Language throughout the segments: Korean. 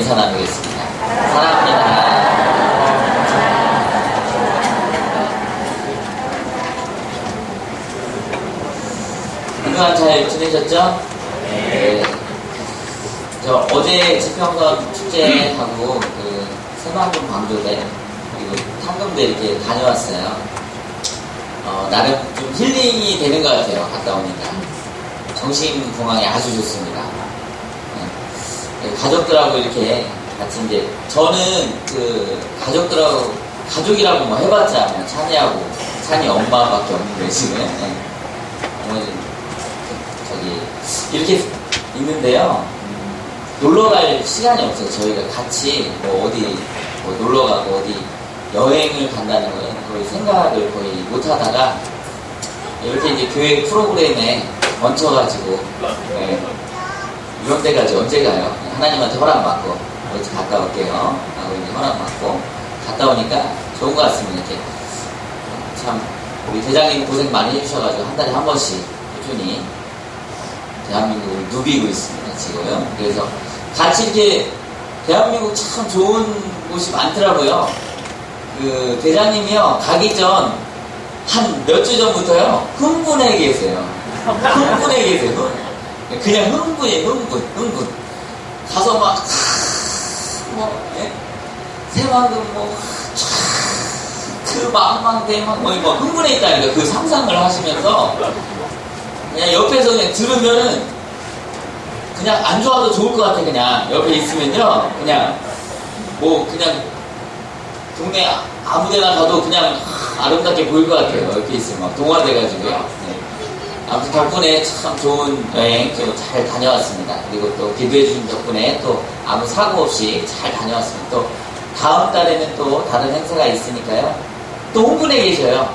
인사 나누겠습니다. 사랑합니다. 그동안 잘 지내셨죠? 네. 저 어제 지평선 축제하고 그 새만금 광교대 그리고 탕금대 이렇게 다녀왔어요. 나름 좀 힐링이 되는 것 같아요. 갔다 오니까 정신 건강에 아주 좋습니다. 네. 가족들하고 이렇게 같이 이제 저는 그 가족들하고 가족이라고 뭐 해봤자 뭐 찬이 엄마밖에 없는데 지금 어머니 저기 이렇게 있는데요. 놀러 갈 시간이 없어요. 저희가 같이 뭐 어디 뭐 놀러 가고 어디 여행을 간다는 거는 거의 생각을 거의 못 하다가 이렇게 이제 교회 프로그램에 얹혀가지고 이런 때까지 언제 가요? 하나님한테 허락받고 어디 갔다 올게요 하고 이제 허락받고 갔다 오니까 좋은 것 같습니다. 이렇게 참 우리 대장님 고생 많이 해주셔가지고 한 달에 한 번씩 꾸준히 대한민국을 누비고 있습니다 지금. 그래서 같이 이렇게 대한민국 참 좋은 곳이 많더라고요. 그 대장님이요 가기 전 한 몇 주 전부터요 흥분해 계세요. 흥분해 계세요. 그냥 흥분. 가서 막 새만금 그 망망대망 뭐 흥분해 있다니까. 그 상상을 하시면서 그냥 옆에서 그냥 들으면은 그냥 안 좋아도 좋을 것 같아. 그냥 옆에 있으면요 그냥 그냥 동네 아무데나 가도 그냥 아름답게 보일 것 같아요. 옆에 있으면 막 동화돼가지고요. 네. 아무튼 덕분에 참 좋은 여행 잘 다녀왔습니다. 그리고 또 기도해주신 덕분에 또 아무 사고 없이 잘 다녀왔습니다. 또 다음 달에는 또 다른 행사가 있으니까요. 또 흥분해 계셔요.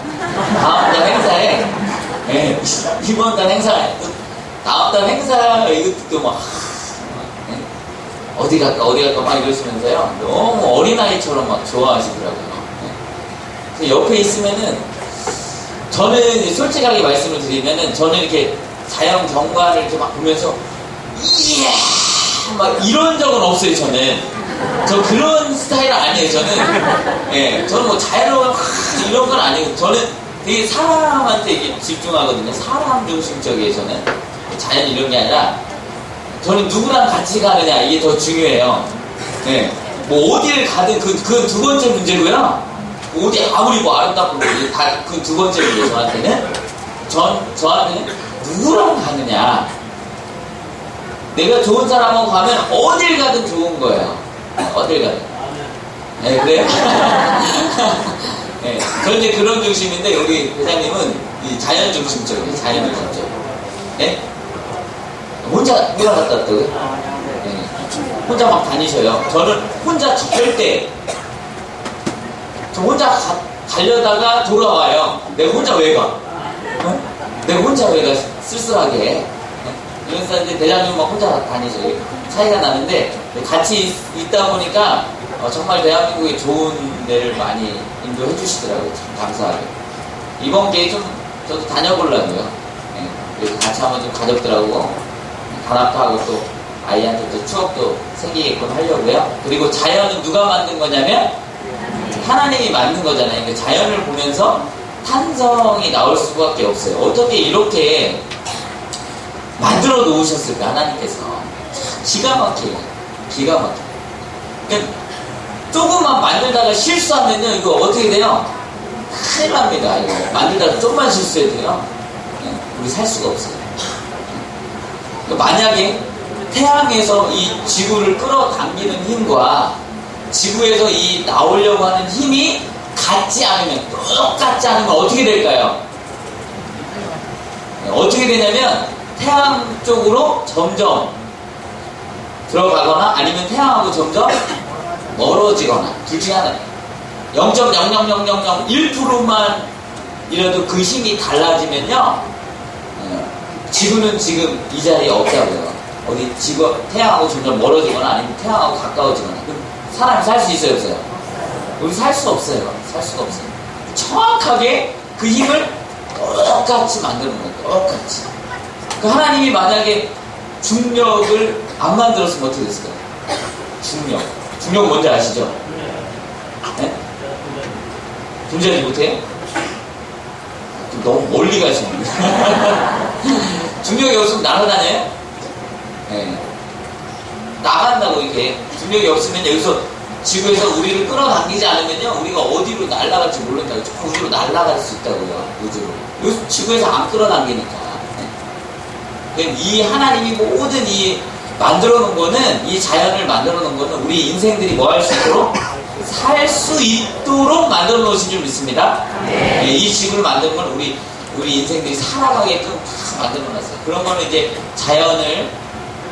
다음 달 행사에 이번 달 행사 다음 달 행사 이것도 막 어디 갈까 막 이러시면서요. 너무 어린아이처럼 막 좋아하시더라고요. 옆에 있으면은 저는 솔직하게 말씀을 드리면은 저는 이렇게 자연 경관을 이렇게 막 보면서 이야 막 이런 적은 없어요. 저 그런 스타일은 아니에요. 저는 뭐 자유로운 이런 건 아니고 저는 되게 사람한테 이게 집중하거든요. 사람 중심적이에요. 저는 자연 이런 게 아니라 저는 누구랑 같이 가느냐 이게 더 중요해요. 네. 뭐 어디를 가든 그 두 번째 문제고요. 어디 아무리 뭐 아름답고 다 그 두 번째 문제 저한테는 누구랑 가느냐. 내가 좋은 사람하고 가면 어딜 가든 좋은 거예요. 어딜 가든. 네, 그래요? 네, 저는 이제 그런 중심인데 여기 회장님은 이 자연 중심적이에요. 자연 중심적. 네? 혼자 휴가 갔다 왔다고요? 네. 혼자 막 다니셔요. 저는 혼자 절대 저 혼자 가려다가 돌아와요. 내가 혼자 왜 가? 내가 혼자 왜 가? 쓸쓸하게. 이런 사람들 대장님 막 혼자 다니셔요. 차이가 나는데 같이 있다 보니까 정말 대한민국에 좋은 데를 많이 인도해 주시더라고요. 참 감사하게. 이번 기회에 좀 저도 다녀보려고요. 네. 그래서 같이 한번 좀 가족들하고 단합하고 또 아이한테 또 추억도 생기게끔 하려고요. 그리고 자연은 누가 만든 거냐면 하나님이 만든 거잖아요. 그러니까 자연을 보면서 탄성이 나올 수밖에 없어요. 어떻게 이렇게 만들어 놓으셨을까 하나님께서. 기가 막혀요. 그러니까 조금만 만들다가 실수하면요 이거 어떻게 돼요? 큰일 납니다. 이거 만들다가 좀만 실수해도요 우리 살 수가 없어요. 그러니까 만약에 태양에서 이 지구를 끌어당기는 힘과 지구에서 이 나오려고 하는 힘이 같지 않으면, 똑같지 않으면 어떻게 될까요? 어떻게 되냐면 태양 쪽으로 점점 들어가거나 아니면 태양하고 점점 멀어지거나 둘 중에 하나. 0.00001%만 이라도 그 힘이 달라지면요 지구는 지금 이 자리에 없다고요. 어디 태양하고 점점 멀어지거나 아니면 태양하고 가까워지거나. 그럼 사람이 살 수 있어요, 없어요? 우리 살 수 없어요. 살 수가 없어요. 정확하게 그 힘을 똑같이 만드는 거예요. 똑같이. 그 하나님이 만약에 중력을 안 만들었으면 어떻게 됐을까요? 중력. 중력 뭔지 아시죠? 네? 존재하지 못해요? 너무 멀리 가시는데. 중력이 없으면 날아다녀요? 네. 나간다고 이렇게. 중력이 없으면 여기서 지구에서 우리를 끌어당기지 않으면요, 우리가 어디로 날아갈지 모른다고. 저 우주로 날아갈 수 있다고요, 우주로. 여기서 지구에서 안 끌어당기니까. 네. 이 하나님이 모든 이 만들어 놓은 거는, 이 자연을 만들어 놓은 거는 우리 인생들이 뭐 할 수 있도록? 살 수 있도록 만들어 놓으신 줄 믿습니다. 네. 이 지구를 만든 건 우리 인생들이 살아가게끔 다 만들어 놨어요. 그런 거는 이제 자연을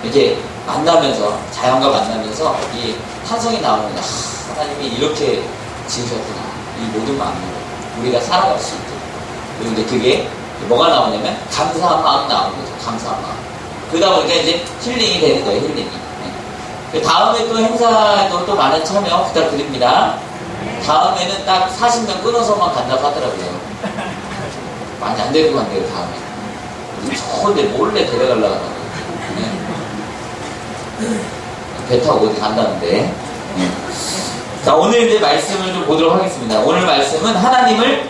이렇게 만나면서, 자연과 만나면서 이 탄성이 나오는, 하나님이 이렇게 지으셨구나. 이 모든 만물을 우리가 살아갈 수 있도록. 그리고 이제 그게 뭐가 나오냐면 감사한 마음 나오는 거죠. 감사한 마음. 그러다 보니까 이제 힐링이 되는 거예요. 힐링이. 네. 다음에 또 행사도 또 많은 참여 부탁드립니다. 다음에는 딱 40명 끊어서만 간다고 하더라고요. 많이 안 데리고 간대요. 다음에. 저런데 몰래 데려가려고 하더라고요. 네. 배 타고 어디 간다는데. 네. 자, 오늘 이제 말씀을 좀 보도록 하겠습니다. 오늘 말씀은 하나님을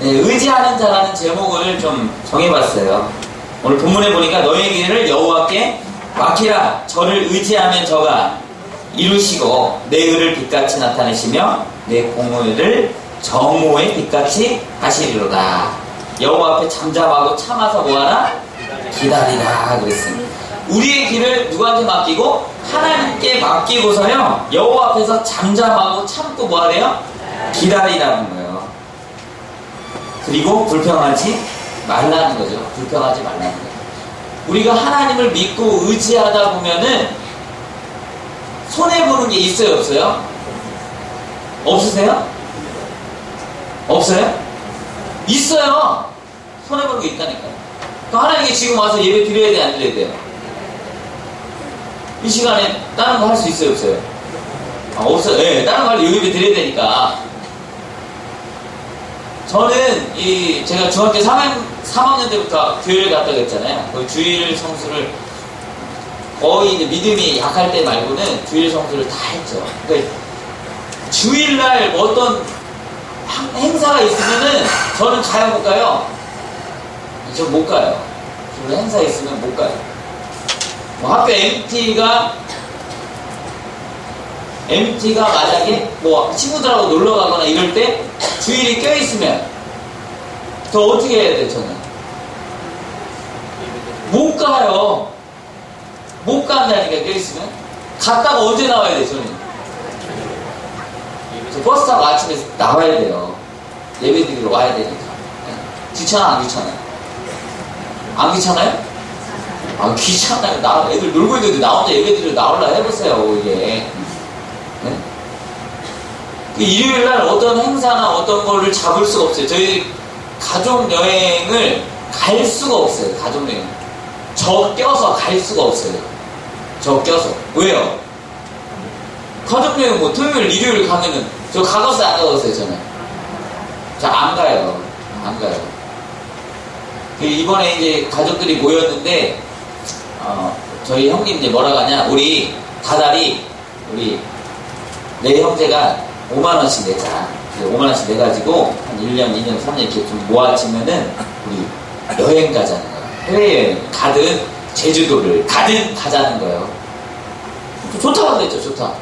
의지하는 자라는 제목을 좀 정해봤어요. 오늘 본문에 보니까 너의 길을 여호와께 맡기라. 저를 의지하면 저가 이루시고 내 의를 빛같이 나타내시며 내 공의를 정오의 빛같이 하시리로다. 여호와 앞에 잠잠하고 참아서 뭐하라? 기다리라 그랬습니다. 우리의 길을 누구한테 맡기고? 하나님께 맡기고서요, 여호와 앞에서 잠잠하고 참고 뭐하래요? 기다리라는 거예요. 그리고 불평하지 말라는 거죠. 불평하지 말라는 거예요. 우리가 하나님을 믿고 의지하다 보면은 손해보는 게 있어요, 없어요? 없으세요? 없어요? 있어요. 손해보는 게 있다니까요. 그러니까 하나님께 지금 와서 예배 드려야 돼, 안 드려야 돼요? 이 시간에 다른 거 할 수 있어요, 없어요? 없어요. 네, 다른 거 할 예배 드려야 되니까. 저는 제가 중학교 3학년 때부터 교회를 갔다고 했잖아요. 그 주일 성수를 거의 이제 믿음이 약할 때 말고는 주일 성수를 다 했죠. 그러니까 주일날 어떤 행사가 있으면은 저는 가요, 못 가요? 전 못 가요. 주일 행사 있으면 못 가요. 뭐 학교 MT가 만약에 뭐 친구들하고 놀러 가거나 이럴 때 주일이 껴있으면 저 어떻게 해야 돼요, 저는? 못 가요. 못 간다니까, 껴있으면. 갔다가 언제 나와야 돼요, 저는? 저 버스 타고 아침에 나와야 돼요. 예배 드리러 와야 되니까. 귀찮아, 안 귀찮아요? 안 귀찮아요? 아, 귀찮아요. 애들 놀고 있는데 나 혼자 예배 드리러 나오려 해보세요, 이게. 네? 일요일날 어떤 행사나 어떤 거를 잡을 수가 없어요. 저희 가족여행을 갈 수가 없어요. 가족여행. 저 껴서 갈 수가 없어요. 저 껴서. 왜요? 가족여행 뭐 토요일, 일요일 가면은 저 가겠어요, 안 가겠어요, 저는? 저 안 가요. 안 가요. 이번에 이제 가족들이 모였는데, 저희 형님 이제 뭐라고 하냐, 우리 다달이, 내 형제가 5만원씩 내자. 5만원씩 내가지고, 한 1년, 2년, 3년 이렇게 좀 모아지면은, 우리 여행 가자는 거예요. 해외여행 가든, 제주도를 가든 가자는 거예요. 좋다고 그랬죠, 좋다.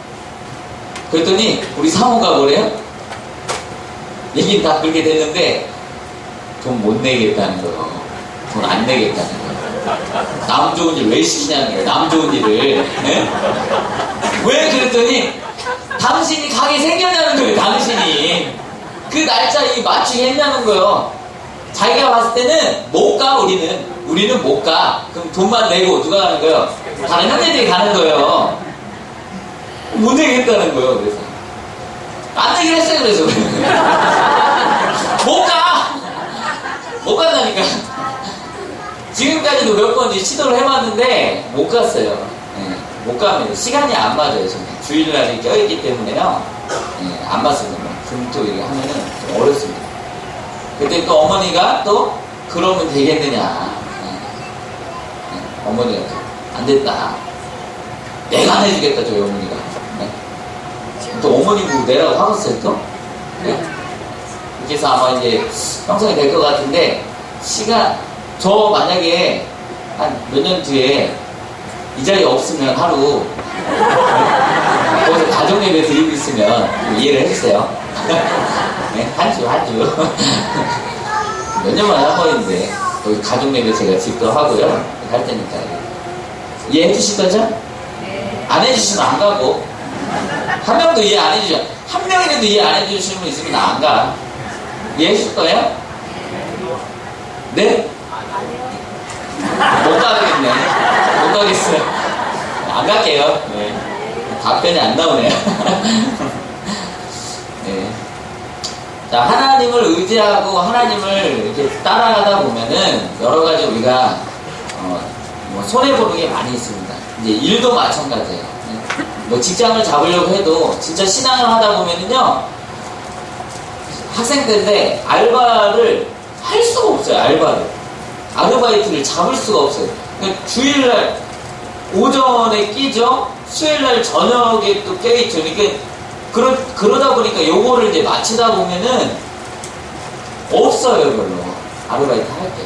그랬더니, 우리 사모가 뭐래요? 얘기는 다 그렇게 됐는데, 돈 못 내겠다는 거예요. 돈 안 내겠다는 거예요. 남 좋은 일 왜 시키냐는 거예요. 남 좋은 일을. 네? 왜 그랬더니 당신이 가게 생겼냐는 거예요. 당신이 그 날짜에 맞추게 했냐는 거예요. 자기가 봤을 때는 못 가. 우리는 못 가. 그럼 돈만 내고 누가 가는 거예요? 다른 형제들이 가는 거예요. 못 내겠다는 거예요. 그래서 안 내기로 했어요. 그래서 못 간다니까. 지금까지도 몇 번 시도를 해봤는데 못 갔어요. 네, 못 갑니다. 시간이 안 맞아요. 저는 주일날이 껴있기 때문에요. 네, 안 맞습니다. 금토일 하면은 좀 어렵습니다. 그때 또 어머니가 또 그러면 되겠느냐. 네, 어머니가 안 됐다. 내가 안 해주겠다, 저희 어머니가. 네? 또 어머니 뭐 내라고 하겠어요, 또? 네? 그래서 아마 이제 형성이 될 것 같은데, 저 만약에 한 몇 년 뒤에 이 자리에 없으면 하루, 거기서 가정예배 드리고 있으면 이해를 해주세요. 네? 한 주. 몇 년 만에 한 번인데, 거기 가정예배 제가 집도 하고요. 할 테니까. 이해해 주실 거죠? 안 해주시면 안 가고, 한 명도 이해 안 해주죠. 한 명이라도 이해 안 해주시는 분 있으면 나 안 가. 이해해 줄 거예요? 네? 못 가겠네. 못 가겠어요. 안 갈게요. 네. 답변이 안 나오네요. 네. 자, 하나님을 의지하고 하나님을 이렇게 따라가다 보면은 여러 가지 우리가 뭐 손해보는 게 많이 있습니다. 이제 일도 마찬가지예요. 뭐 직장을 잡으려고 해도 진짜 신앙을 하다 보면은요, 학생 때인데 알바를 할 수가 없어요. 아르바이트를 잡을 수가 없어요. 그러니까 주일날 오전에 끼죠, 수요일날 저녁에 또 껴있죠. 그러니까 그러다 보니까 요거를 이제 마치다 보면은 없어요, 별로. 아르바이트 할 때.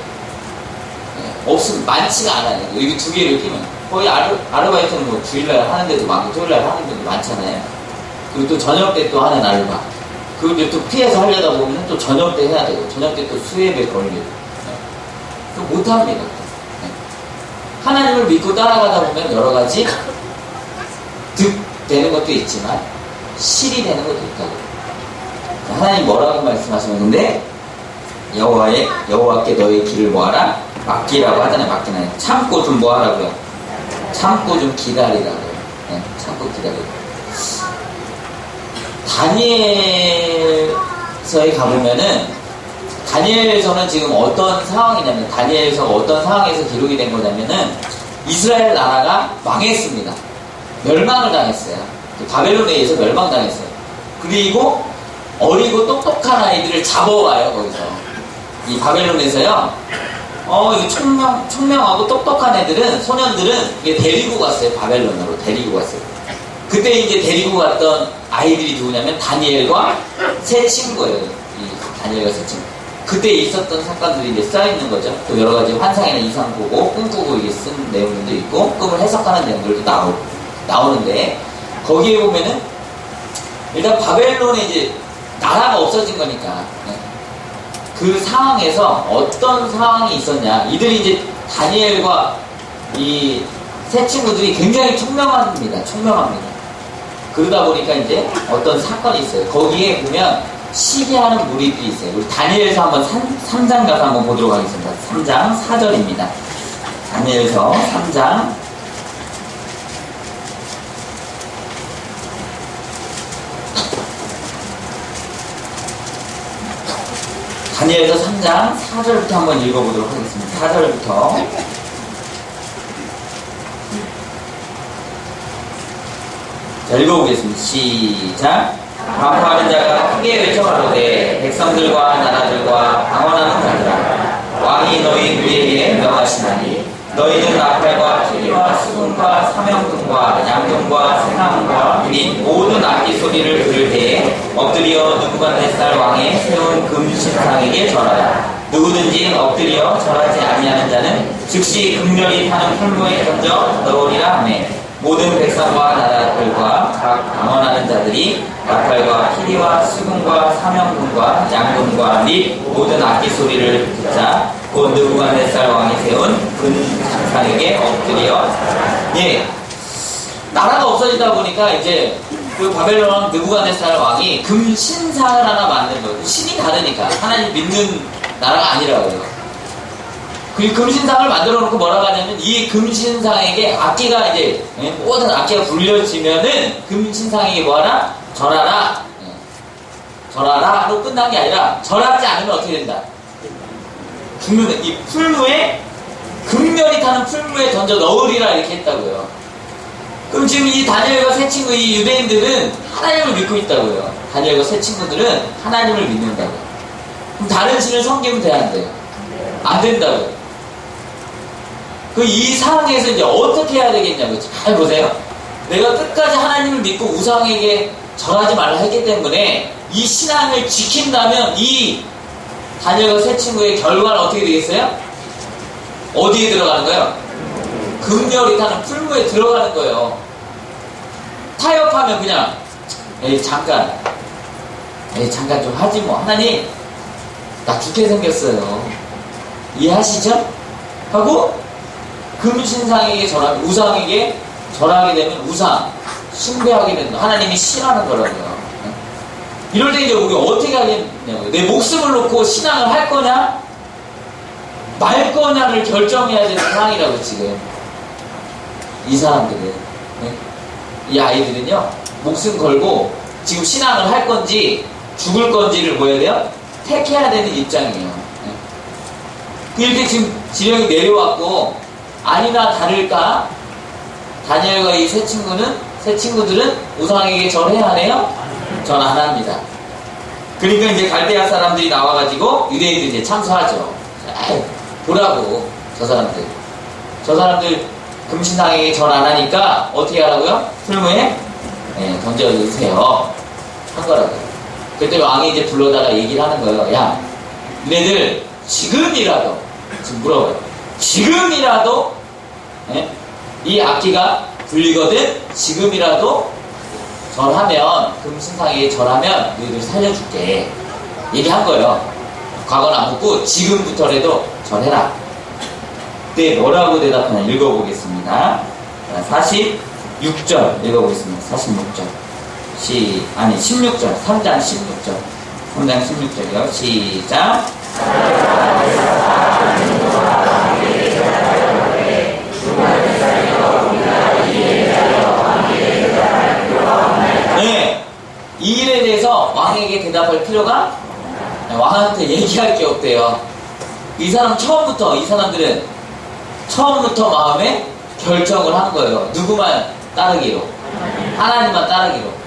네, 없으면 많지가 않아요. 여기 두 개를 끼면. 거의 아르바이트는 뭐 주일날 하는 데도 많고 토요일날 하는 데도 많잖아요. 그리고 또 저녁 때 또 하는 알바. 그리고 또 피해서 하려다 보면 또 저녁 때 해야 되고, 저녁 때 또 수예배 걸리고. 네. 또 못합니다. 네. 하나님을 믿고 따라가다 보면 여러 가지 득되는 것도 있지만, 실이 되는 것도 있다고. 하나님 뭐라고 말씀하시는데, 여호와께 너의 길을 모아라. 맡기라고 하잖아요. 맡기나요? 참고 좀 뭐하라고요? 참고 좀 기다리라고요. 네, 참고 기다리라고. 다니엘서에 가보면은, 다니엘서는 지금 어떤 상황이냐면, 다니엘서가 어떤 상황에서 기록이 된 거냐면은, 이스라엘 나라가 망했습니다. 멸망을 당했어요. 바벨론에 의해서 멸망당했어요. 그리고 어리고 똑똑한 아이들을 잡아와요, 거기서. 이 바벨론에서요, 이 총명하고 똑똑한 애들은, 소년들은 이게 데리고 갔어요. 바벨론으로 데리고 갔어요. 그때 이제 데리고 갔던 아이들이 누구냐면 다니엘과 세 친구예요. 이 다니엘과 세 친구. 그때 있었던 사건들이 이제 써있는 거죠. 또 여러 가지 환상이나 이상 보고 꿈꾸고 이게 쓴 내용들도 있고, 꿈을 해석하는 내용들도 나오는데, 거기에 보면은 일단 바벨론에 이제 나라가 없어진 거니까, 그 상황에서 어떤 상황이 있었냐, 이들이 이제 다니엘과 이 세 친구들이 굉장히 총명합니다. 그러다 보니까 이제 어떤 사건이 있어요. 거기에 보면 시기하는 무리들이 있어요. 우리 다니엘서 한번 3장 가서 한번 보도록 하겠습니다. 3장 4절입니다. 다니엘서 3장 다니엘서 3장 4절부터 한번 읽어보도록 하겠습니다. 4절부터. 자, 읽어보겠습니다. 시작. 반포하는 자가 크게 외쳐가로되 백성들과 나라들과 방언하는 자들아, 왕이 너희 위에게 명하시나니 너희는 나팔과 피리와 수금과 사명금과 양금과 생황과 및 모든 악기 소리를 들을 때에 엎드려 느부갓네살 왕의 세운 금신상에게 절하라. 누구든지 엎드려 절하지 아니하는 자는 즉시 극렬히 타는 풀무에 던져 넣으리라 하매, 모든 백성과 나라들과 각 방언하는 자들이 나팔과 피리와 수금과 사명금과 양금과 및 모든 악기 소리를 듣자 곧 느부갓네살 왕이 세운 금신상에게 엎드려. 예, 나라가 없어지다 보니까 이제 그 바벨론 느부갓네살 왕이 금신상을 하나 만든 거예요. 신이 다르니까 하나님 믿는 나라가 아니라고요. 그 금신상을 만들어 놓고 뭐라고 하냐면, 이 금신상에게 악기가 이제 모든 악기가 불려지면은 금신상에게 뭐하라? 절하라. 절하라로 끝난 게 아니라, 절하지 않으면 어떻게 된다? 죽는다. 이 풀무에, 극렬히 타는 풀무에 던져 넣으리라 이렇게 했다고요. 그럼 지금 이 다니엘과 세 친구, 이 유대인들은 하나님을 믿고 있다고요. 다니엘과 세 친구들은 하나님을 믿는다고요. 그럼 다른 신을 섬기면 돼야 안 돼요? 안 된다고요. 이 상황에서 이제 어떻게 해야 되겠냐고. 잘 보세요. 내가 끝까지 하나님을 믿고 우상에게 절하지 말라 했기 때문에 이 신앙을 지킨다면 이 다니엘과 세 친구의 결과는 어떻게 되겠어요? 어디에 들어가는 거예요? 금멸이 타는 풀무에 들어가는 거예요. 타협하면 그냥 잠깐 좀 하지 뭐. 하나님 나 죽게 생겼어요. 이해하시죠? 하고 금신상에게 절하면, 우상에게 절하게 되면 우상 숭배하게 되는, 하나님이 싫어하는 거라고요. 이럴 때 이제 우리가 어떻게 하겠냐고요. 내 목숨을 놓고 신앙을 할 거냐 말 거냐를 결정해야 되는 상황이라고 지금 이 사람들은, 이 아이들은요 목숨 걸고 지금 신앙을 할 건지 죽을 건지를 뭐 해야 돼요? 택해야 되는 입장이에요. 이렇게 지금 지령이 내려왔고, 아니나 다를까 다니엘과 이 세 친구들은 우상에게 절해야 하네요? 전 안 합니다. 그러니까 이제 갈대아 사람들이 나와가지고 유대인들이 이제 참수하죠. 보라고, 저 사람들 금신상에게 절 안 하니까 어떻게 하라고요? 풀무에 던져주세요 한 거라고요. 그때 왕이 이제 불러다가 얘기를 하는 거예요. 야, 너네들 지금이라도, 지금 물어봐요. 지금이라도 이 악기가 들리거든. 지금이라도 절하면, 금신상에게 절하면 너희들 살려줄게 얘기한 거예요. 과거는 안 묻고 지금부터라도 절해라. 그때 뭐라고 대답하나 읽어보겠습니다. 46절 읽어보겠습니다. 46절 16절 3장 16절 3장 16절이요. 시작. 네, 이 일에 대해서 왕에게 대답할 필요가, 왕한테 얘기할 게 없대요. 이 사람들은 처음부터 마음에 결정을 한 거예요. 누구만 따르기로, 하나님만 따르기로.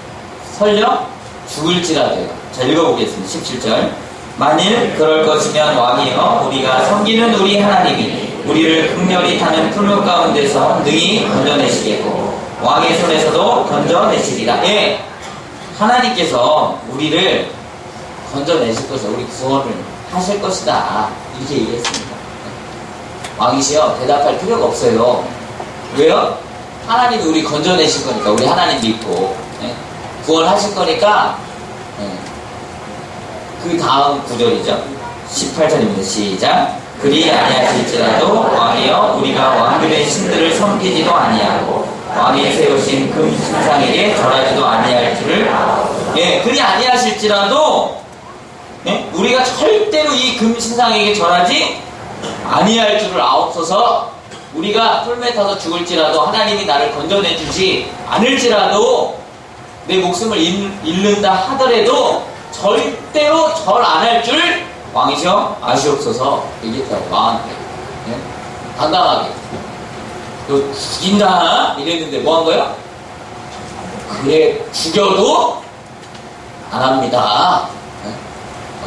설령 죽을지라도요. 자, 읽어보겠습니다. 17절. 만일 그럴 것이면 왕이여, 우리가 섬기는 우리 하나님이 우리를 극렬히 타는 풀무 가운데서 능히 건져내시겠고 왕의 손에서도 건져내시리라. 예, 하나님께서 우리를 건져내실 것이다. 우리 구원을 하실 것이다. 이렇게 얘기했습니다. 왕이시여, 대답할 필요가 없어요. 왜요? 하나님이 우리 건져내실 거니까. 우리 하나님 믿고 구원하실 거니까. 그 다음 구절이죠. 18절입니다. 시작. 그리 아니하실지라도 왕이여, 우리가 왕들의 신들을 섬기지도 아니하고 왕이 세우신 금신상에게 절하지도 아니할 줄을. 그리 아니하실지라도 우리가 절대로 이 금신상에게 절하지 아니할 줄을 아옵소서. 우리가 풀매 타서 죽을지라도, 하나님이 나를 건져내주지 않을지라도, 내 목숨을 잃는다 하더라도 절대로 절 안 할 줄 왕이시여 아시옵소서 얘기했다고, 왕한테. 당당하게. 너 죽인다 이랬는데 뭐 한 거야? 그래, 죽여도 안 합니다.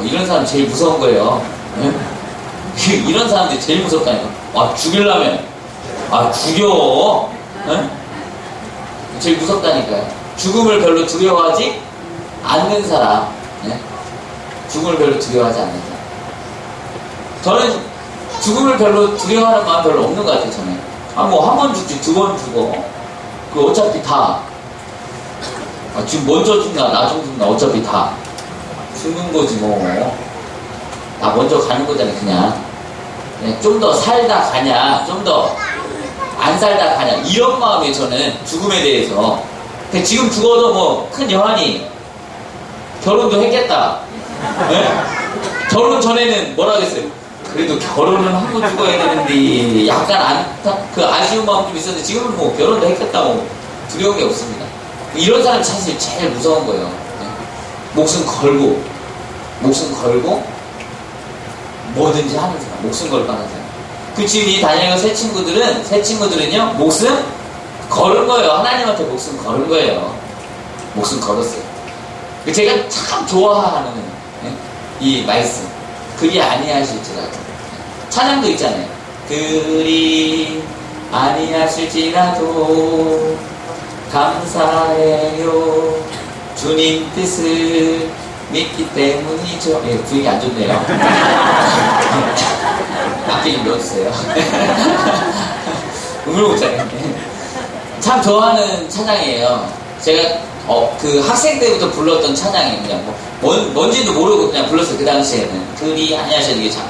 이런 사람 제일 무서운 거예요. 이런 사람들이 제일 무섭다니까. 죽이려면 죽여. 제일 무섭다니까요. 죽음을 별로 두려워하지 않는 사람. 죽음을 별로 두려워하지 않는 사람. 저는 죽음을 별로 두려워하는 마음 별로 없는 것 같아요. 저는 뭐 한 번 죽지, 두 번 죽어, 그 어차피 다 지금 먼저 죽나 나중 죽나 어차피 다 죽는 거지 뭐. 나 먼저 가는 거잖아. 그냥 좀 더 살다 가냐, 좀 더 안 살다 가냐, 이런 마음이에요. 저는 죽음에 대해서. 근데 지금 죽어도 뭐 큰 여한이, 결혼도 했겠다. 결혼 전에는 뭐라 그랬어요? 그래도 결혼은 하고 죽어야 되는데 약간 그 아쉬운 마음 좀 있었는데, 지금은 뭐 결혼도 했겠다, 뭐 두려운 게 없습니다. 이런 사람이 사실 제일 무서운 거예요. 목숨 걸고 뭐든지 하는 사람, 목숨 걸고 하는 사람. 그 지금 이 다니엘과 세 친구들은요 목숨 걸은 거예요. 하나님한테 목숨 걸은 거예요. 목숨 걸었어요. 제가 참 좋아하는 이 말씀. 그리 아니하실지라도. 찬양도 있잖아요. 그리 아니하실지라도 감사해요. 주님 뜻을 믿기 때문이죠. 예, 분위기 안 좋네요. 악기 좀 넣어주세요. 우물국장님. 참 좋아하는 찬양이에요. 제가 그 학생 때부터 불렀던 찬양이에요. 그냥 뭔지도 모르고 그냥 불렀어요. 그 당시에는. 그리 아니하셔도 이게 참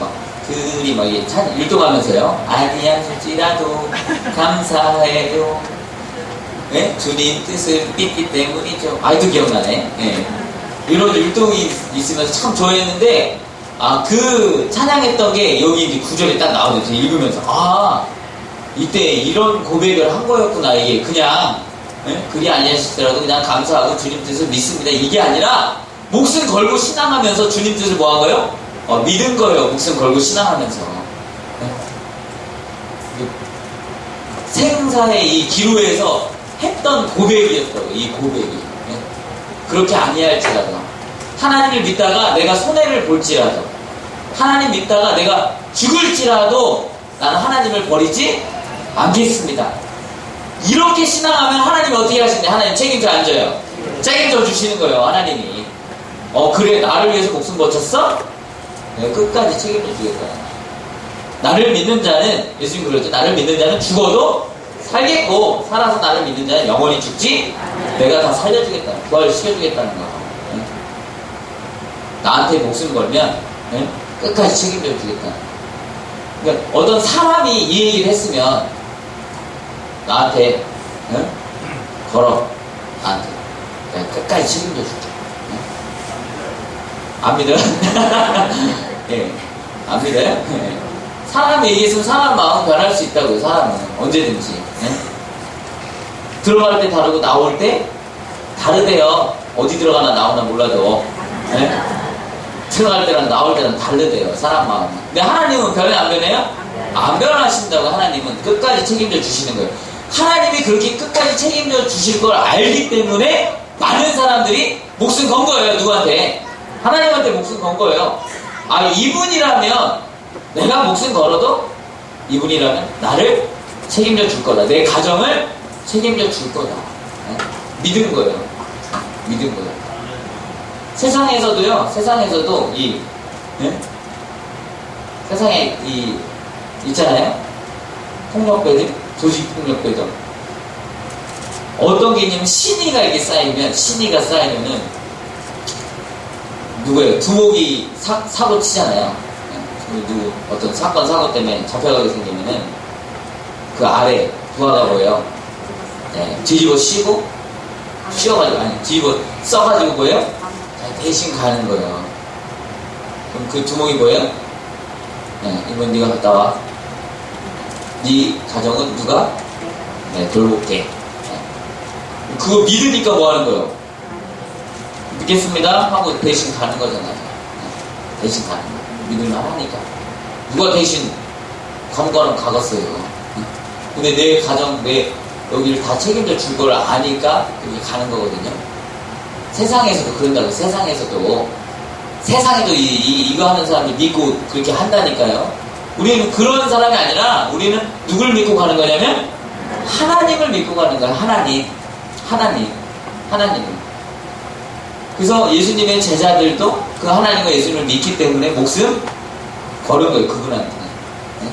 그리 막 이게 율동하면서요. 아니하실지라도 감사해요. 네? 주님 뜻을 믿기 때문이죠. 아이도 기억나네. 네. 이런 율동이 있으면서 참 좋아했는데, 그 찬양했던 게 여기 이제 구절이 딱 나오죠. 읽으면서. 이때 이런 고백을 한 거였구나. 이게 그냥, 네? 그리 아니하시더라도 그냥 감사하고 주님 뜻을 믿습니다. 이게 아니라, 목숨 걸고 신앙하면서 주님 뜻을 뭐 한 거예요? 믿은 거예요. 목숨 걸고 신앙하면서. 네? 생사의 이 기로에서 했던 고백이었다고, 이 고백이. 네? 그렇게 아니할지라도, 하나님을 믿다가 내가 손해를 볼지라도, 하나님 믿다가 내가 죽을지라도 나는 하나님을 버리지 않겠습니다. 이렇게 신앙하면 하나님이 어떻게 하시냐? 하나님 책임져 안 져요? 책임져 주시는 거예요, 하나님이. 그래, 나를 위해서 목숨 바쳤어? 내가 끝까지 책임져 주겠다. 나를 믿는 자는, 예수님 그랬죠. 나를 믿는 자는 죽어도 살겠고, 살아서 나를 믿는 자는 영원히 죽지, 내가 다 살려주겠다. 부활시켜주겠다는 거. 네? 나한테 목숨 걸면, 네? 끝까지 책임져 주겠다. 그러니까 어떤 사람이 이 얘기를 했으면, 나한테, 네? 걸어. 나한테. 내가 끝까지 책임져 줄게. 네? 안 믿어요? 예. 안 믿어요? 네. 사람이 얘기했으면 사람 마음 변할 수 있다고요. 사람은 언제든지. 네? 들어갈 때 다르고 나올 때 다르대요. 어디 들어가나 나오나 몰라도. 네? 들어갈 때랑 나올 때랑 다르대요. 사람 마음은. 근데 하나님은 변해 안 변해요? 안 변하신다고. 하나님은 끝까지 책임져 주시는 거예요. 하나님이 그렇게 끝까지 책임져 주실 걸 알기 때문에 많은 사람들이 목숨 건 거예요. 누구한테? 하나님한테 목숨 건 거예요. 이분이라면 내가 목숨 걸어도 이분이라면 나를 책임져 줄 거다. 내 가정을 책임져 줄 거다. 네? 믿은 거예요. 믿은 거예요. 세상에서도 네? 세상에 있잖아요. 폭력배들, 조직폭력배들. 어떤 게 있냐면 신의가 이렇게 쌓이면은 누구예요? 두목이 사고 치잖아요. 어떤 사고 때문에 잡혀가게 생기면은 그 아래 부하가 뭐예요? 네, 뒤집어 뒤집어 써가지고 뭐예요? 대신 가는 거예요. 그럼 그 두목이 뭐예요? 네, 이번 네가 갔다 와. 네 가정은 누가? 네, 돌볼게. 네. 그거 믿으니까 뭐 하는 거예요? 믿겠습니다 하고 대신 가는 거잖아요. 네, 대신 가는 거예요. 믿을만 하니까. 누가 대신 감가는 가겠어요. 근데 내 가정, 내 여기를 다 책임져 줄 걸 아니까 그렇게 가는 거거든요. 세상에서도 그런다고. 세상에도 이거 하는 사람이 믿고 그렇게 한다니까요. 우리는 그런 사람이 아니라 우리는 누굴 믿고 가는 거냐면 하나님을 믿고 가는 거야. 하나님을. 그래서 예수님의 제자들도 그 하나님과 예수님을 믿기 때문에 목숨 걸은 거예요. 그분한테. 네?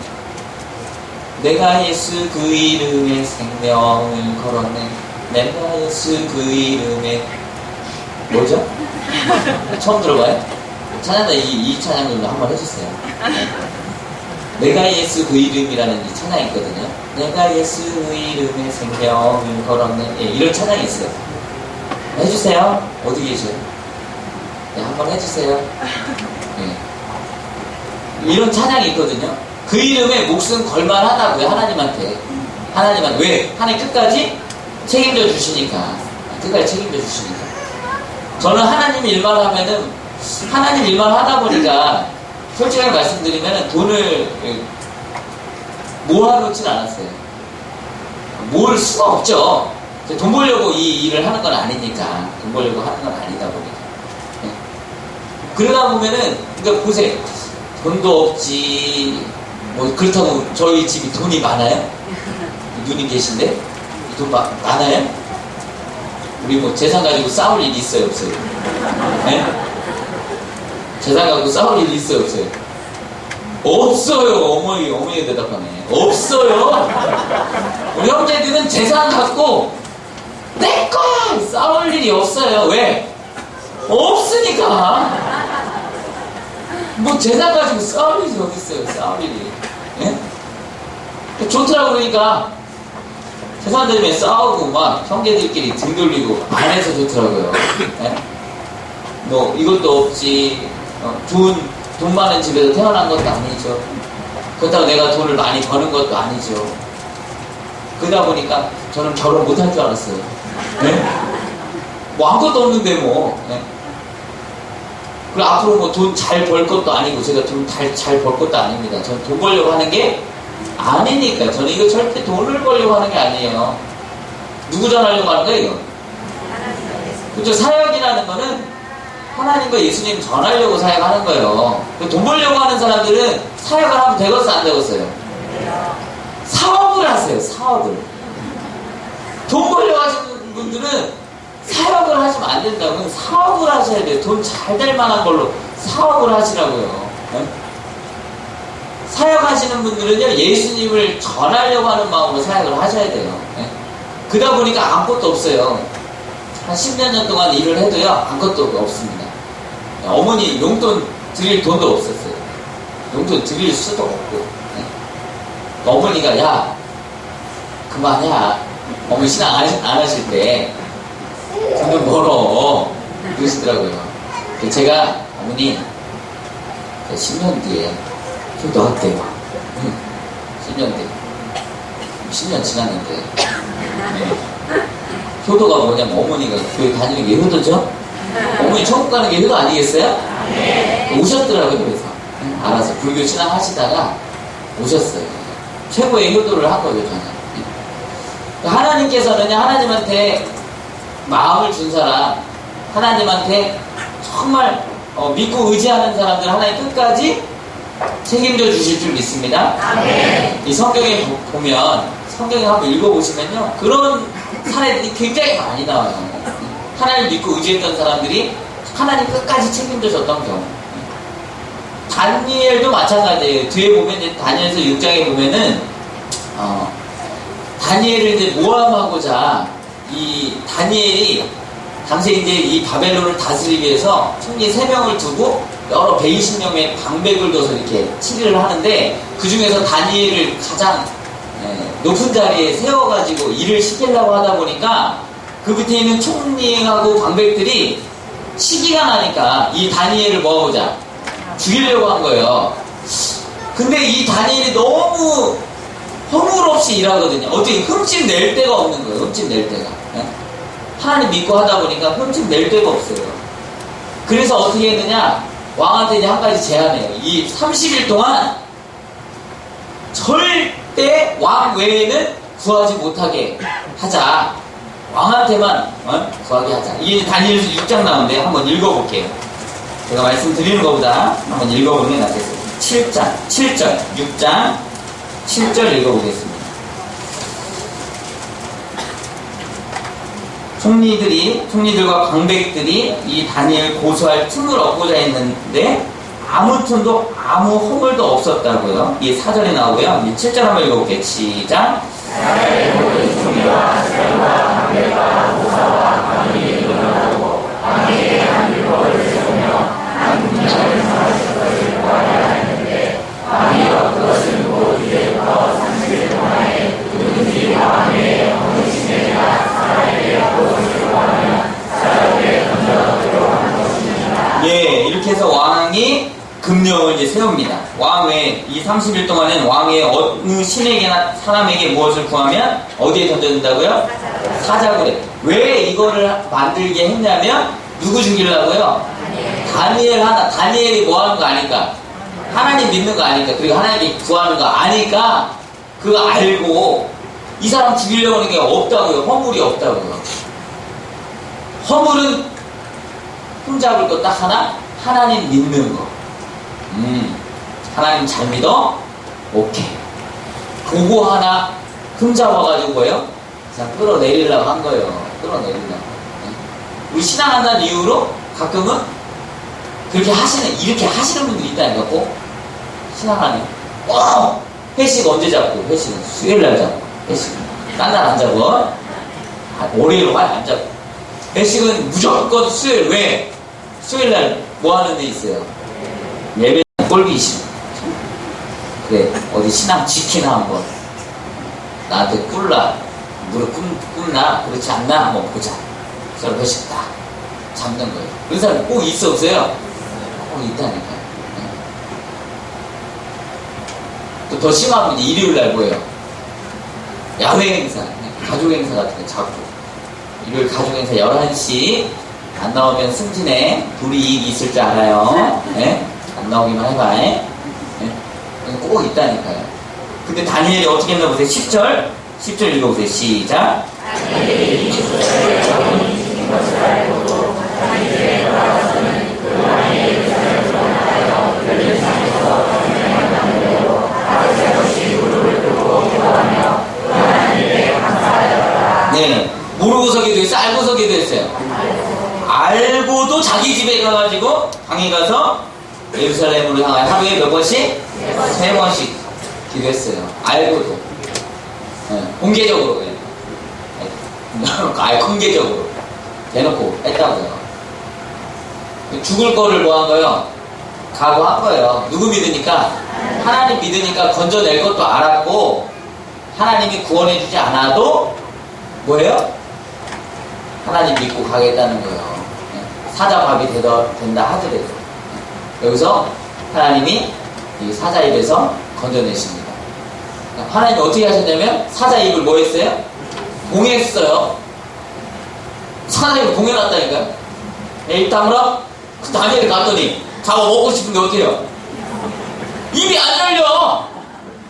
내가 예수 그 이름에 생명을 걸었네. 내가 예수 그 이름에 뭐죠? 처음 들어봐요? 찬양다 이 찬양도 한번 해주세요. 내가 예수 그 이름이라는 이 찬양이 있거든요. 내가 예수 그 이름에 생명을 걸었네. 예, 이런 찬양이 있어요. 해주세요. 어디 계세요? 네, 한번 해주세요. 네. 이런 찬양이 있거든요. 그 이름에 목숨 걸만하다고요. 하나님한테. 왜? 하나님 끝까지 책임져 주시니까. 저는 하나님 일만 하면은 하나님 일만 하다 보니까 솔직하게 말씀드리면 돈을 모아놓진 않았어요. 모을 수가 없죠. 돈 벌려고 이 일을 하는 건 아니니까. 돈 벌려고 하는 건 아니다 보니까. 네. 그러다 보면은, 그러니까 보세요. 돈도 없지. 뭐, 그렇다고 저희 집이 돈이 많아요? 누님 계신데? 돈 많아요? 우리 뭐 재산 가지고 싸울 일 있어요, 없어요? 네? 재산 가지고 싸울 일 있어요, 없어요? 없어요. 어머니가 대답하네. 없어요. 우리 형제들은 재산 갖고 내 거야! 싸울 일이 없어요. 왜? 없으니까. 뭐 재산 가지고 싸울 일이 어디 있어요? 싸울 일이. 예? 좋더라고 그러니까 재산 때문에 싸우고 막 형제들끼리 등 돌리고 안 해서 좋더라고요. 예? 뭐 이것도 없지. 돈 많은 집에서 태어난 것도 아니죠. 그렇다고 내가 돈을 많이 버는 것도 아니죠. 그러다 보니까 저는 결혼 못할 줄 알았어요. 네? 뭐 아무것도 없는데 뭐. 네? 그리고 앞으로 뭐 돈 잘 벌 것도 아니고 제가 돈 잘 벌 것도 아닙니다. 저는 돈 벌려고 하는 게 아니니까. 저는 이거 절대 돈을 벌려고 하는 게 아니에요. 누구 전하려고 하는 거예요 이거? 그렇죠. 사역이라는 거는 하나님과 예수님 전하려고 사역하는 거예요. 돈 벌려고 하는 사람들은 사역을 하면 되겠어 안 되겠어요? 사업을 하세요. 사업을. 돈 벌려고 하시는 분들은 사역을 하시면 안 된다고요. 사업을 하셔야 돼요. 돈 잘 될 만한 걸로 사업을 하시라고요. 네? 사역하시는 분들은요 예수님을 전하려고 하는 마음으로 사역을 하셔야 돼요. 네? 그러다 보니까 아무것도 없어요. 한 10몇 년 동안 일을 해도요 아무것도 없습니다. 어머니 용돈 드릴 돈도 없었어요. 용돈 드릴 수도 없고. 네? 어머니가 야 그만해. 어머니 신앙 안 하실 때 돈 벌어 그러시더라고요. 제가 어머니 10년 뒤에 효도할게요. 10년 뒤에 10년 지났는데 네. 효도가 뭐냐면 어머니가 교회 다니는 게 효도죠? 어머니 천국 가는 게 효도 아니겠어요? 오셨더라고요. 그래서 알아서 불교 신앙 하시다가 오셨어요. 최고의 효도를 한 거예요. 저는. 하나님께서는 하나님한테 마음을 준 사람, 하나님한테 정말 믿고 의지하는 사람들 하나님 끝까지 책임져 주실 줄 믿습니다. 이 성경에 보면 성경에 한번 읽어보시면요 그런 사례들이 굉장히 많이 나와요. 하나님 믿고 의지했던 사람들이 하나님 끝까지 책임져 줬던 경우. 다니엘도 마찬가지예요. 뒤에 보면 이제 다니엘서 6장에 보면은 다니엘을 이제 모함하고자 이 다니엘이 당시에 이제 이 바벨론을 다스리기 위해서 총리 3명을 두고 여러 120명의 방백을 둬서 이렇게 치리를 하는데 그 중에서 다니엘을 가장 높은 자리에 세워가지고 일을 시키려고 하다 보니까 그 밑에 있는 총리하고 방백들이 시기가 나니까 이 다니엘을 뭐하고자 죽이려고 한 거예요. 근데 이 다니엘이 너무 허물없이 일하거든요. 어떻게 흠집 낼 데가 없는 거예요. 흠집 낼 데가. 하나님 믿고 하다 보니까 흠집 낼 데가 없어요. 그래서 어떻게 했느냐 왕한테 이제 한 가지 제안해요. 이 30일 동안 절대 왕 외에는 구하지 못하게 하자. 왕한테만 구하게 하자. 이게 다니엘서 6장 나오는데 한번 읽어볼게요. 제가 말씀드리는 것보다 한번 읽어보는 게 낫겠습니다. 7절 6장 7절 읽어보겠습니다. 총리들과 광백들이 이 다니엘 고소할 틈을 얻고자 했는데 아무 틈도 아무 허물도 없었다고요. 이게 4절에 나오고요. 7절 한번 읽어볼게요. 시작. 예, 이렇게 해서 왕이 금령을 이제 세웁니다. 왕 외에 이 30일 동안은 왕의 어느 신에게나 사람에게 무엇을 구하면 어디에 던져준다고요? 사자굴에. 왜 이거를 만들게 했냐면 누구 죽이려고요? 다니엘이 뭐 하는 거 아니까? 하나님 믿는 거 아니까? 그리고 하나님께 구하는 거 아니까 그거 알고 이 사람 죽이려고 하는 게 없다고요. 허물이 없다고요. 허물은 흠잡을 거 딱 하나? 하나님 믿는 거. 하나님 잘 믿어? 오케이. 그거 하나 흠잡아가지고 뭐예요? 그냥 끌어내리려고 한 거예요. 끌어내리려고. 우리 신앙한다는 이유로 가끔은 이렇게 하시는 분들이 있다니까. 꼭 신앙하네. 회식 언제 잡고? 회식은 수요일날 잡고. 회식은 딴 날 안 잡고. 월요일로 많이 안 잡고. 회식은 무조건 수요일. 왜? 수요일날 뭐 하는 데 있어요? 예배 꼴기 싫어. 그래, 어디 신앙 지키나 한번. 나한테 꿀나, 무릎 꿇나? 그렇지 않나? 한번 보자. 그래서 회식 딱 잡는 거예요. 그런 사람 꼭 있어, 없어요? 꼭 있다니까요. 또 더 심한 분이 일요일날 뭐예요? 야외 행사, 가족 행사 같은 거 잡고. 일요일 가족 행사 11시 안 나오면 승진에 불이익이 있을 줄 알아요. 네? 안 나오기만 해봐. 네? 꼭 있다니까요. 근데 다니엘이 어떻게 했나 보세요. 10절 읽어보세요. 시작. 네, 모르고서 기도했어요? 알고서 기도했어요? 알고도 자기 집에 가가지고 방에 가서 예루살렘으로 향하여 하루에 몇 번씩? 3번씩 기도했어요. 알고도. 네, 공개적으로. 네. 아예 공개적으로. 대놓고 했다고요. 죽을 거를 뭐 한 거예요? 각오한 거예요. 누구 믿으니까? 하나님 믿으니까 건져낼 것도 알았고, 하나님이 구원해주지 않아도 뭐예요? 하나님 믿고 가겠다는 거예요. 사자밥이 된다 하더라도. 여기서 하나님이 이 사자 입에서 건져내십니다. 하나님이 어떻게 하셨냐면 사자 입을 뭐 했어요? 봉했어요. 사자 입을 봉해놨다니까요. 입 다물어? 그 다니엘이 갔더니 잡아 먹고 싶은데 어떻게 해요? 입이 안 열려.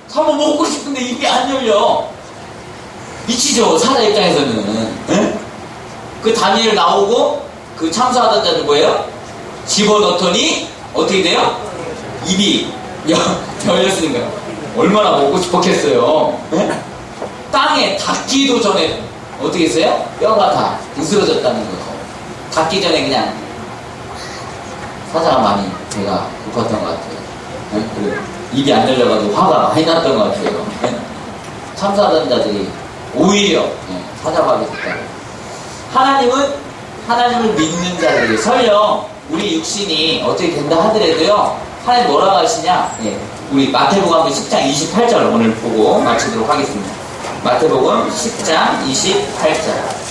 잡아 먹고 싶은데 입이 안 열려. 미치죠, 사자 입장에서는. 에? 그 다니엘 나오고 그 참수하던 자들 뭐예요? 집어넣더니 어떻게 돼요? 입이 열렸으니까 얼마나 먹고 싶었겠어요. 에? 땅에 닿기도 전에 어떻게 했어요? 뼈가 다 부스러졌다는 거예요. 닿기 전에 그냥 사자가 많이 배가 고팠던 것 같아요. 에? 그리고 입이 안 열려가지고 화가 많이 났던 것 같아요. 에? 참수하던 자들이 오히려 사자밥이 됐다. 하나님을 믿는 자들이 설령 우리 육신이 어떻게 된다 하더라도요, 하나님 뭐라고 하시냐? 우리 마태복음 10장 28절 오늘 보고 마치도록 하겠습니다. 마태복음 10장 28절.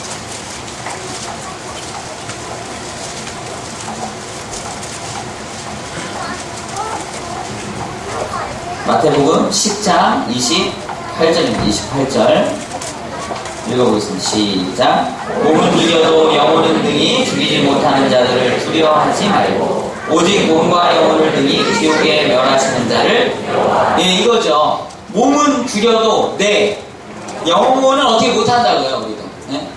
마태복음 10장 28절입니다. 28절. 읽어보겠습니다. 시작. 몸은 죽여도 영혼은 등이 죽이지 못하는 자들을 두려워하지 말고 오직 몸과 영혼을 등이 지옥에 멸하시는 자를. 네, 이거죠. 몸은 죽여도 내 영혼은 어떻게 못한다고요, 우리가. 네?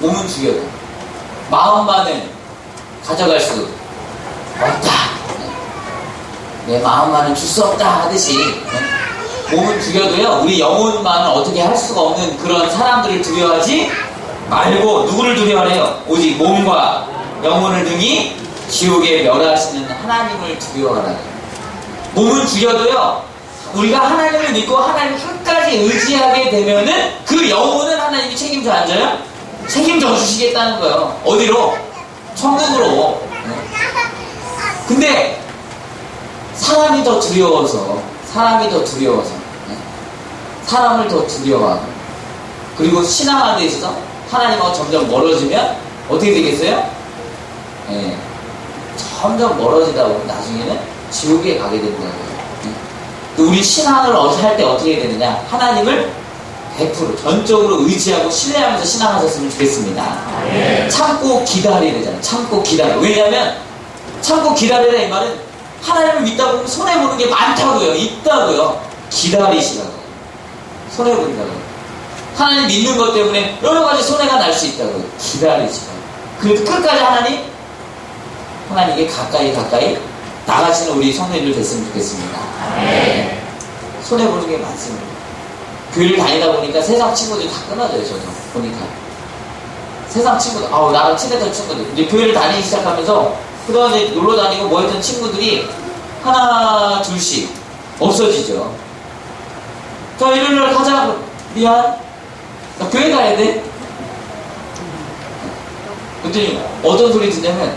몸은 죽여도 마음만은 가져갈 수 없다. 내 마음만은 줄 수 없다 하듯이. 네? 몸은 죽여도요, 우리 영혼만은 어떻게 할 수가 없는 그런 사람들을 두려워하지 말고 누구를 두려워해요? 오직 몸과 영혼을 등이 지옥에 멸하시는 하나님을 두려워하라. 몸은 죽여도요, 우리가 하나님을 믿고 하나님을 끝까지 의지하게 되면은 그 영혼은 하나님이 책임져 앉아요? 책임져 주시겠다는 거예요. 어디로? 천국으로. 근데 사람이 더 두려워서 사람을 더 두려워하고, 그리고 신앙하는 데 있어서 하나님과 점점 멀어지면 어떻게 되겠어요? 점점 멀어지다 보면 나중에는 지옥에 가게 된다고요. 우리 신앙을 할 때 어떻게 되느냐? 하나님을 100% 전적으로 의지하고 신뢰하면서 신앙하셨으면 좋겠습니다. 참고 기다리래잖아요. 참고 기다려. 왜냐하면 참고 기다리라 이 말은 하나님을 믿다 보면 손해보는 게 많다고요. 있다고요. 기다리시라고. 손해본다고요. 하나님 믿는 것 때문에 여러 가지 손해가 날 수 있다고요. 기다리시라고. 그래도 끝까지 하나님께 가까이 나가시는 우리 성도님들 됐으면 좋겠습니다. 손해보는 게 많습니다. 교회를 다니다 보니까 세상 친구들이 다 끊어져요. 저도 보니까 세상 친구들, 나랑 친했던 친구들, 이제 교회를 다니기 시작하면서 그동안 이제 놀러 다니고 뭐 했던 친구들이 하나, 둘씩 없어지죠. 저 일요일날 가자. 미안. 나 교회 가야 돼. 그랬더니 어떤 소리 듣냐면,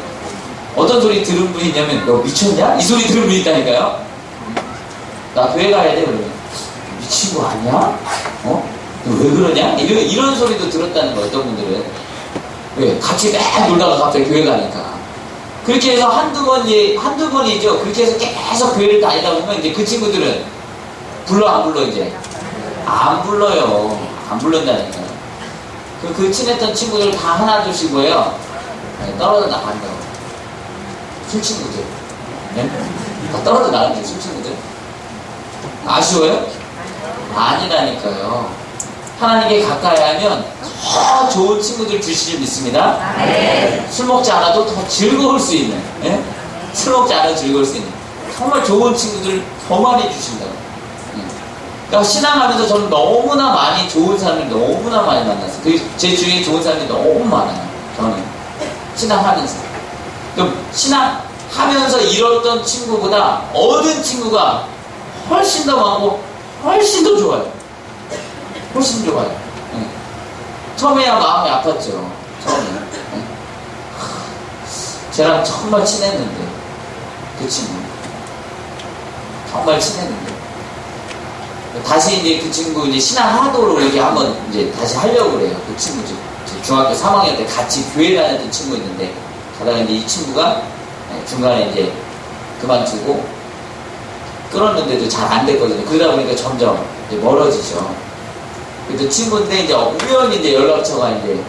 어떤 소리 들은 분이 있냐면, 너 미쳤냐? 이 소리 들은 분이 있다니까요? 나 교회 가야 돼. 그러면 미친 거 아니야? 너 왜 그러냐? 이런 소리도 들었다는 거예요, 어떤 분들은. 왜? 같이 막 놀다가 갑자기 교회 가니까. 그렇게 해서 한두 번이죠. 그렇게 해서 계속 교회를 다니다 보면 이제 그 친구들은 불러, 안 불러, 이제? 안 불러요. 안 부른다니까요. 그 친했던 친구들 다 하나둘씩 뭐예요? 떨어져 나간다고. 술 친구들. 네? 다 떨어져 나간다고, 술 친구들. 아쉬워요? 아니라니까요. 하나님께 가까이 하면 더 좋은 친구들 주시길 믿습니다. 술 먹지 않아도 더 즐거울 수 있는, 예? 술 먹지 않아도 즐거울 수 있는 정말 좋은 친구들을 더 많이 주신다고. 그러니까 신앙하면서 저는 너무나 많이 좋은 사람을 너무나 많이 만났어요. 제 주위에 좋은 사람이 너무 많아요. 저는 신앙하면서. 그럼 신앙하면서 잃었던 친구보다 얻은 친구가 훨씬 더 많고 훨씬 더 좋아요. 훨씬 좋아요. 네. 처음에야 마음이 아팠죠. 처음에. 네. 쟤랑 정말 친했는데, 그 친구. 정말 친했는데. 다시 이제 그 친구 이제 신앙하도록 이렇게 한번 이제 다시 하려고 그래요. 그 친구 중학교 3학년 때 같이 교회 다녔던 친구 있는데, 가다가 이제 이 친구가 중간에 이제 그만두고 끌었는데도 잘 안 됐거든요. 그러다 보니까 점점 이제 멀어지죠. 그래도 친구인데 이제 우연히 이제 연락처가 이제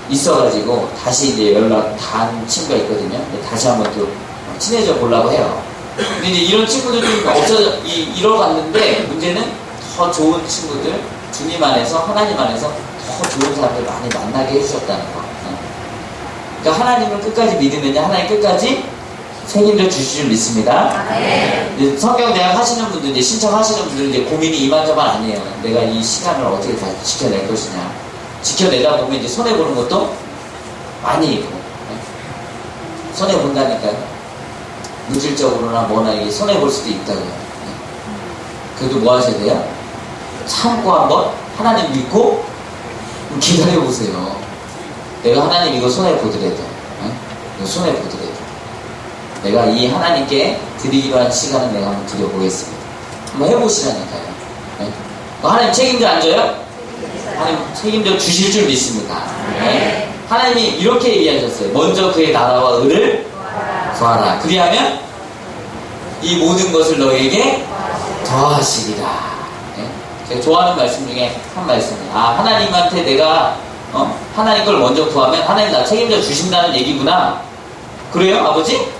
있어가지고 다시 이제 연락 단 친구가 있거든요. 다시 한번 또 친해져 보려고 해요. 근데 이제 이런 친구들 좀 잃어갔는데 문제는 더 좋은 친구들, 주님 안에서, 하나님 안에서 더 좋은 사람들 많이 만나게 해주셨다는 거. 그러니까 하나님을 끝까지 믿으면요, 하나님 끝까지 책임져 주실 줄 믿습니다. 네. 성경 대학 하시는 분들, 이제 신청하시는 분들 이제 고민이 이만저만 아니에요. 내가 이 시간을 어떻게 다 지켜낼 것이냐. 지켜내다 보면 이제 손해보는 것도 많이 있고. 네. 손해본다니까요. 물질적으로나 뭐나 이게 손해볼 수도 있다고요. 네. 그래도 뭐 하셔야 돼요? 참고 한번 하나님 믿고 기다려보세요. 내가 하나님 이거 손해보더라도, 네? 이거 손해보더라도. 내가 이 하나님께 드리기로 한 시간은 내가 한번 드려보겠습니다. 한번 해보시라니까요. 네? 하나님 책임져 안 져요? 하나님 책임져 주실 줄 믿습니다. 네? 하나님이 이렇게 얘기하셨어요. 먼저 그의 나라와 의를 구하라. 그리하면 이 모든 것을 너에게 더하시리라. 네? 제가 좋아하는 말씀 중에 한 말씀이에요. 하나님한테 내가 하나님 걸 먼저 구하면 하나님 나 책임져 주신다는 얘기구나. 그래요, 아버지?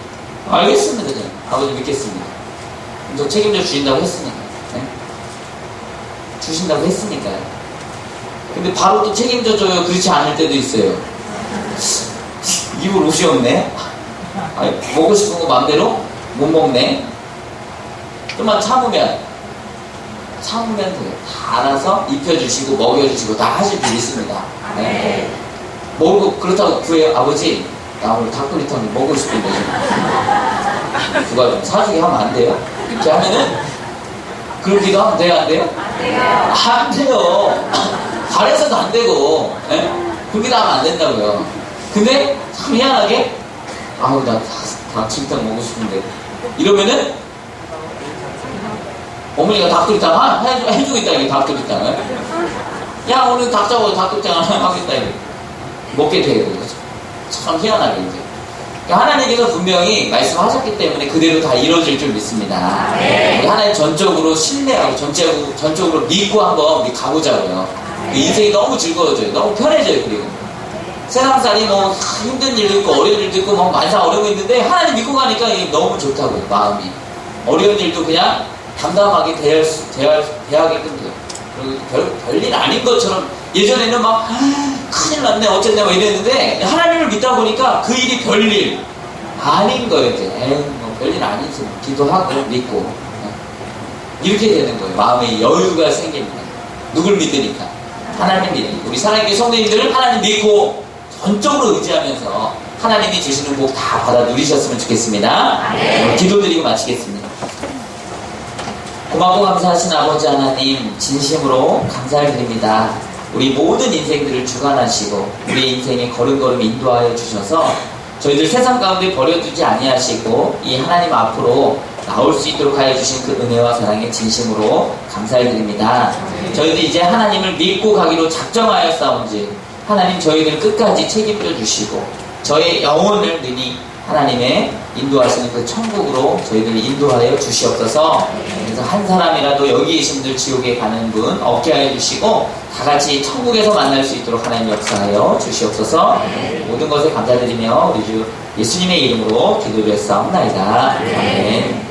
알겠습니다. 저는 아버지 믿겠습니다. 저 책임져 주신다고 했으니까. 네? 주신다고 했으니까요. 근데 바로 또 책임져 줘요. 그렇지 않을 때도 있어요. 입을 옷이 없네. 먹고 싶은 거 맘대로 못 먹네. 좀만 참으면 돼요. 다 알아서 입혀주시고 먹여주시고 다 하실 줄 있습니다. 네? 먹고 그렇다고 구해요. 아버지 나 오늘 닭도리탕 먹고 싶은데 누가 좀 사주게 하면 안 돼요? 이렇게 하면은 그렇게도 하면 돼요? 안 돼요? 안 돼요. 잘해서도 안 되고, 예? 그렇게도 하면 안 된다고요. 근데 참 희한하게 나 닭도리탕 먹고 싶은데 이러면은 어머니가 닭도리탕 해주고 있다, 이게 닭도리탕을. 야, 오늘 닭 잡아서 닭도리탕 하나 하겠다, 이거. 먹게 되고. 참 희한하게 이제. 그러니까 하나님께서 분명히 말씀하셨기 때문에 그대로 다 이루어질 줄 믿습니다. 우리 하나님 전적으로 신뢰하고 전적으로 믿고 한번 우리 가보자고요. 인생이 너무 즐거워져요. 너무 편해져요. 그리고 세상살이 뭐 힘든 일도 있고 어려운 일도 있고 뭐 만사 어려운 있는데 하나님 믿고 가니까 너무 좋다고요. 마음이. 어려운 일도 그냥 담담하게 대하게끔 돼요. 그리고 별일 아닌 것처럼 예전에는 막 큰일 났네 어쨌냐 뭐 이랬는데 하나님을 믿다 보니까 그 일이 별일 아닌 거예요. 이제 뭐 별일 아니지. 기도하고 믿고 이렇게 되는 거예요. 마음에 여유가 생깁니다. 누굴 믿으니까? 하나님 믿고 우리 사랑하는 성도님들은 하나님 믿고 전적으로 의지하면서 하나님이 주시는 복 다 받아 누리셨으면 좋겠습니다. 기도드리고 마치겠습니다. 고맙고 감사하신 아버지 하나님, 진심으로 감사를 드립니다. 우리 모든 인생들을 주관하시고 우리 인생의 걸음걸음 인도하여 주셔서 저희들 세상 가운데 버려두지 아니하시고 이 하나님 앞으로 나올 수 있도록 하여 주신 그 은혜와 사랑에 진심으로 감사를 드립니다. 저희들 이제 하나님을 믿고 가기로 작정하였사온지 하나님 저희들 끝까지 책임져 주시고 저희 영혼을 능히 하나님의 인도하시는 그 천국으로 저희들을 인도하여 주시옵소서. 그래서 한 사람이라도 여기 계신 분들 지옥에 가는 분 없게 하여 주시고 다 같이 천국에서 만날 수 있도록 하나님 역사하여 주시옵소서. 모든 것에 감사드리며 우리 주 예수님의 이름으로 기도드렸사옵나이다. 아멘.